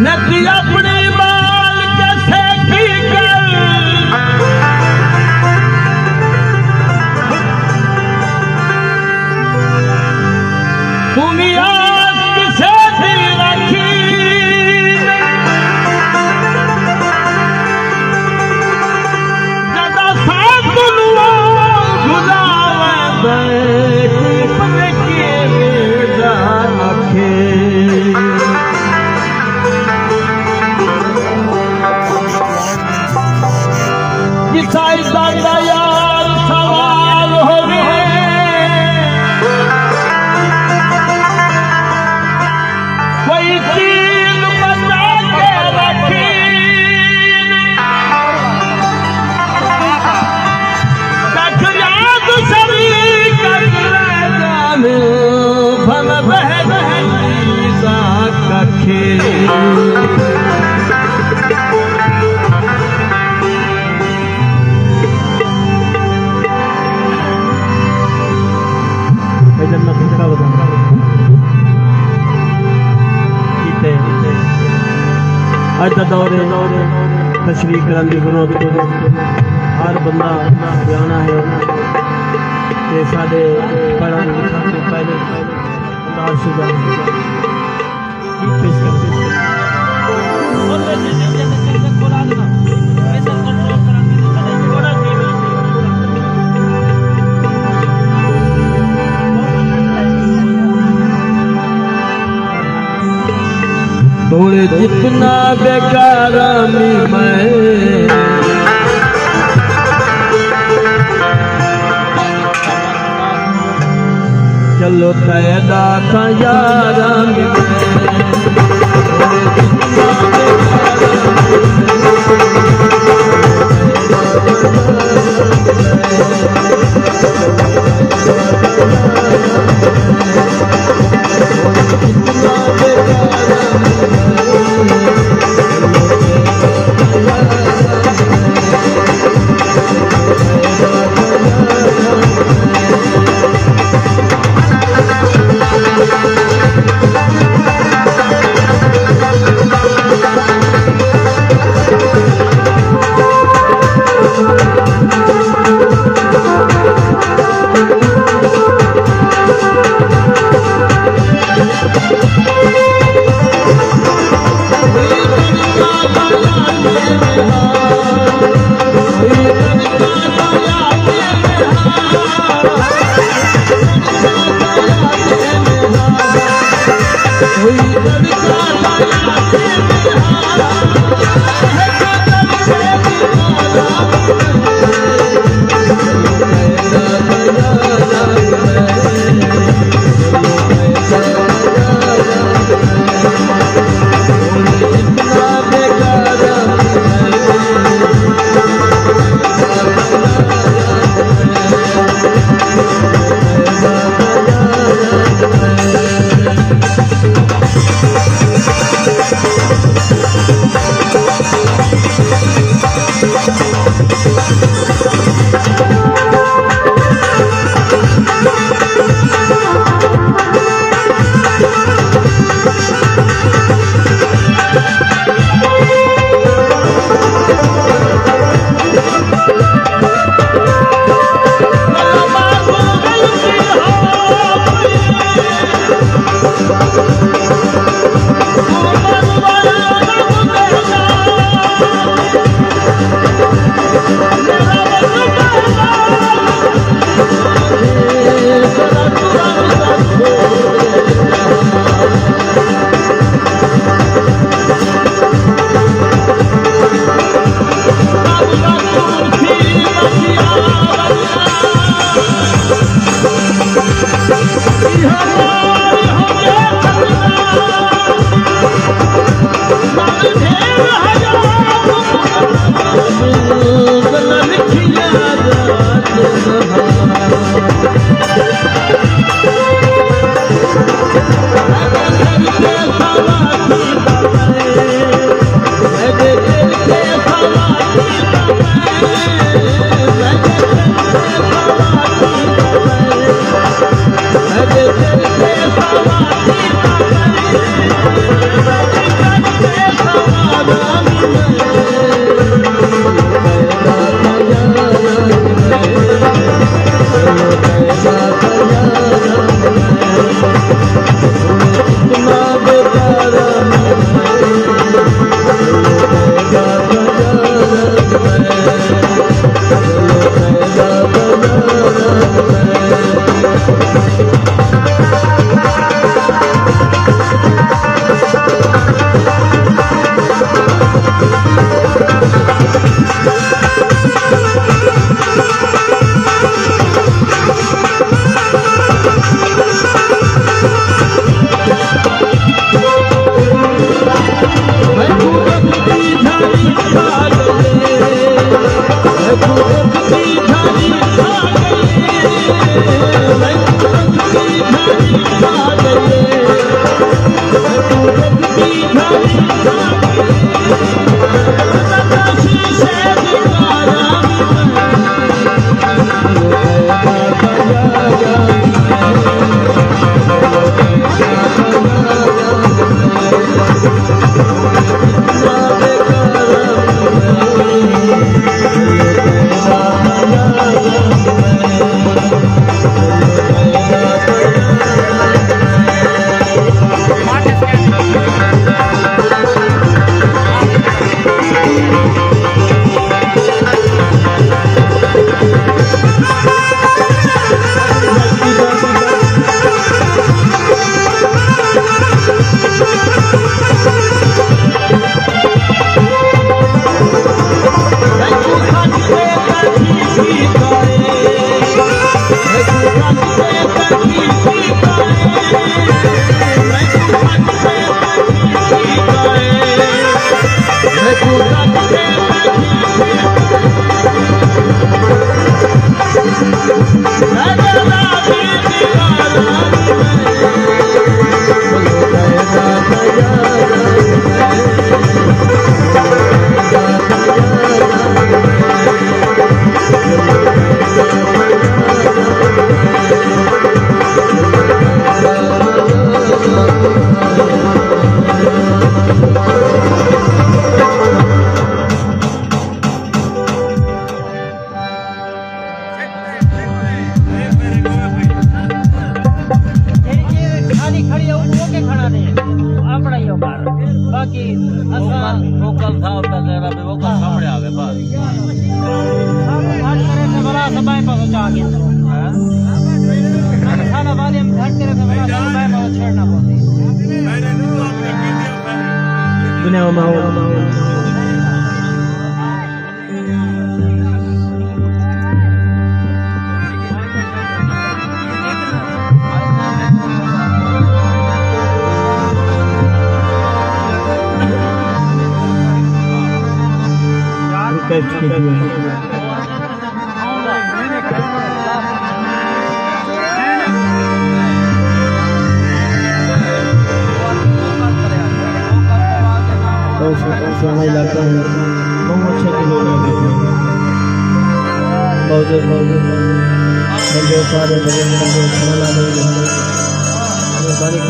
नदी अपनी बाल कैसे की कर दुनिया किसे भी रखी जदा साथ दुआ गुजावे पने के जा रखे ईसाई दादा यार सवाल हो गए कोई चीज बचा के रखी कख याद सभी कर जाने भन बह सा कखे अज का दौर तशरीफ करने की जरूरत हर बंदा जाना है तो साढ़े पढ़ा लिखा तो पहले थोड़े जितना बेकार मैं चलो पैदा था यार Thank you. बाकी वोकल था उतना जरा भी वोकल सामने आ गए बस सब हट करे से बड़ा समय पर सोचा गया खाना बाद में हट करे से बड़ा समय पर छेड़ना पड़ती दुनिया में रिक्वेस्ट कीजिए सोना इलाका है बहुत अच्छे के लोग हैं बहुत सारे